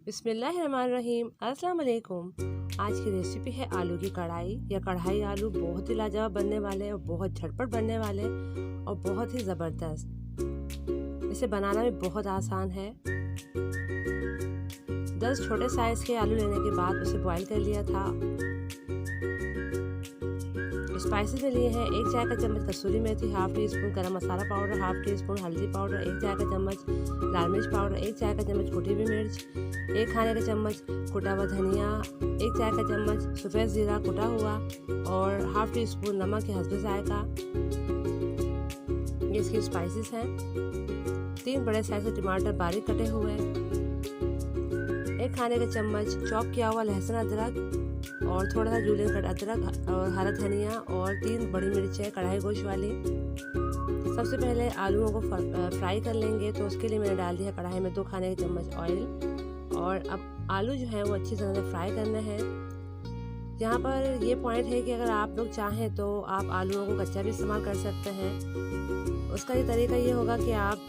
बिस्मिल्लाहिर्रहमानिर्रहीम। अस्सलाम वालेकुम। आज की रेसिपी है आलू की कढ़ाई या कढ़ाई आलू। बहुत ही लाजवाब बनने वाले और बहुत झटपट बनने वाले और बहुत ही ज़बरदस्त। इसे बनाना भी बहुत आसान है। 10 छोटे साइज़ के आलू लेने के बाद उसे बॉईल कर लिया था। स्पाइसेस में लिए हैं 1 चाय का चम्मच कसूरी मेथी, हाफ टी स्पून गरम मसाला पाउडर, हाफ टी स्पून हल्दी पाउडर, 1 चाय का चम्मच लाल मिर्च पाउडर, 1 चाय का चम्मच कुटी हुई मिर्च, 1 खाने का चम्मच कुटा हुआ धनिया, 1 चाय का चम्मच सफ़ेद ज़ीरा कुटा हुआ और हाफ टी स्पून नमक के हस्बे जायका। ये इसकी स्पाइसेस हैं। 3 बड़े साइज के टमाटर बारीक कटे हुए, 1 खाने का चम्मच चॉप किया हुआ लहसुन अदरक और थोड़ा सा जूलियन कट अदरक और हरा धनिया और 3 बड़ी मिर्चें कढ़ाई गोश्त वाली। सबसे पहले आलूओं को फ्राई कर लेंगे, तो उसके लिए मैंने डाल दिया कढ़ाई में 2 खाने के चम्मच ऑयल। और अब आलू जो है वो अच्छी तरह से फ्राई करने हैं। यहाँ पर ये पॉइंट है कि अगर आप लोग चाहें तो आप आलूओं को कच्चा भी इस्तेमाल कर सकते हैं। उसका ये तरीका ये होगा कि आप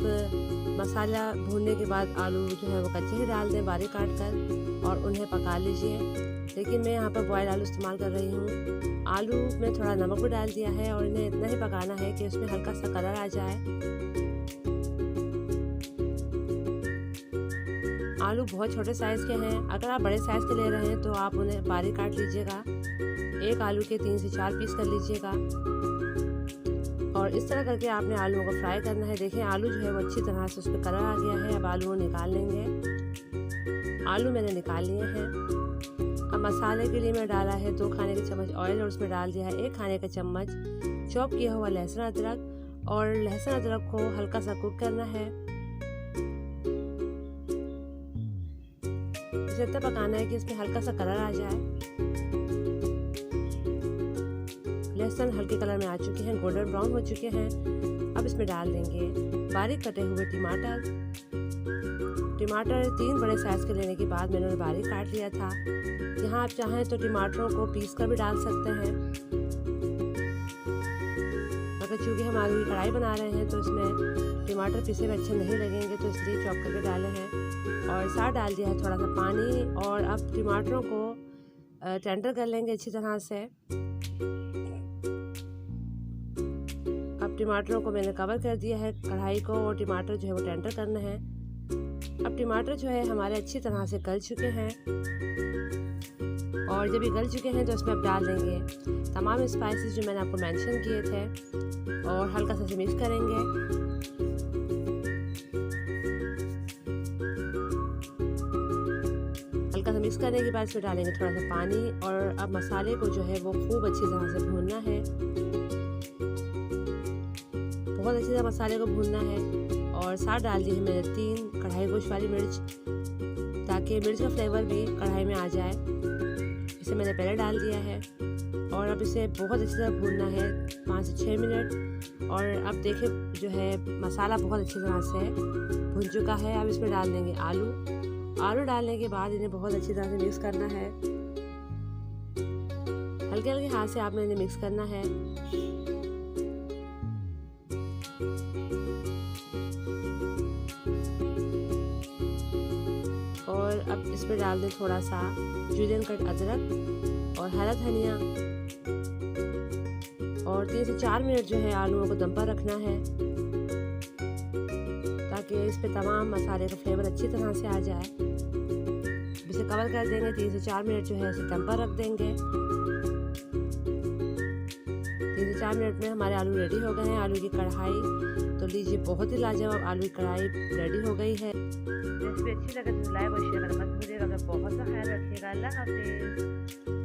मसाला भूनने के बाद आलू जो है वो कच्चे ही डाल दें बारीक काट कर और उन्हें पका लीजिए। लेकिन मैं यहाँ पर बॉयल आलू इस्तेमाल कर रही हूँ। आलू में थोड़ा नमक भी डाल दिया है और इन्हें इतना ही पकाना है कि उसमें हल्का सा कलर आ जाए। आलू बहुत छोटे साइज़ के हैं। अगर आप बड़े साइज़ के ले रहे हैं तो आप उन्हें बारीक काट लीजिएगा। 1 आलू के 3 से 4 पीस कर लीजिएगा और इस तरह करके आपने आलूओं को फ्राई करना है। देखें आलू जो है वो अच्छी तरह से उस पर कलर आ गया है। अब आलू निकाल लेंगे। आलू मैंने निकाल लिए हैं। अब मसाले के लिए मैं डाला है 2 खाने के चम्मच ऑयल और उसमें डाल दिया है 1 खाने का चम्मच चॉप किया हुआ लहसुन अदरक और लहसुन अदरक को हल्का सा कुक करना है। इसे इतना पकाना है कि इसमें हल्का सा कलर आ जाए। लहसुन हल्के कलर में आ चुके हैं, गोल्डन ब्राउन हो चुके हैं। अब इसमें डाल देंगे बारीक कटे हुए टमाटर। 3 बड़े साइज के लेने के बाद मैंने उन्हें बारीक काट लिया था। यहाँ आप चाहें तो टमाटरों को पीस कर भी डाल सकते हैं, मगर चूँकि हम आलू की कढ़ाई बना रहे हैं तो इसमें टमाटर पीसे हुए अच्छे नहीं लगेंगे, तो इसलिए चॉप करके डाले हैं। और साथ डाल दिया है थोड़ा सा पानी और अब टमाटरों को टेंडर कर लेंगे अच्छी तरह से। अब टमाटरों को मैंने कवर कर दिया है कढ़ाई को और टमाटर जो है वो टेंडर करना है। अब टमाटर जो है हमारे अच्छी तरह से गल चुके हैं और जब ये गल चुके हैं तो इसमें अब डाल देंगे तमाम स्पाइसेस जो मैंने आपको मेंशन किए थे और हल्का सा मिक्स करेंगे। हल्का सा मिक्स करने के बाद इसमें डालेंगे थोड़ा सा पानी और अब मसाले को जो है वो खूब अच्छी तरह से भूनना है। बहुत अच्छी तरह मसाले को भूनना है। और साथ डाल दी है मैंने 3 कढ़ाई गोश्त वाली मिर्च, ताकि मिर्च का फ्लेवर भी कढ़ाई में आ जाए। इसे मैंने पहले डाल दिया है और अब इसे बहुत अच्छी तरह भूनना है 5 से 6 मिनट। और अब देखें जो है मसाला बहुत अच्छी तरह से भून चुका है। अब इसमें डाल देंगे आलू डालने के बाद इन्हें बहुत अच्छी तरह से मिक्स करना है। हल्के हल्के हाथ से आपने इन्हें मिक्स करना है। और अब इसमें डाल दें थोड़ा सा जूलियन कट अदरक और हरा धनिया और 3 से 4 मिनट जो है आलूओं को दम पर रखना है, ताकि इस पे तमाम मसाले का फ्लेवर अच्छी तरह से आ जाए। इसे कवर कर देंगे। 3 से 4 मिनट जो है इसे दम पर रख देंगे। 3 से 4 मिनट में हमारे आलू रेडी हो गए हैं। आलू की कढ़ाई तो लीजिए बहुत ही लाजवाब आलू की कढ़ाई रेडी हो गई है। रेसिपी अच्छी लगे तो लाइक और शेयर करना मत भूलिएगा। बहुत सा ख्याल रखिएगा। अल्लाह हाफिज़।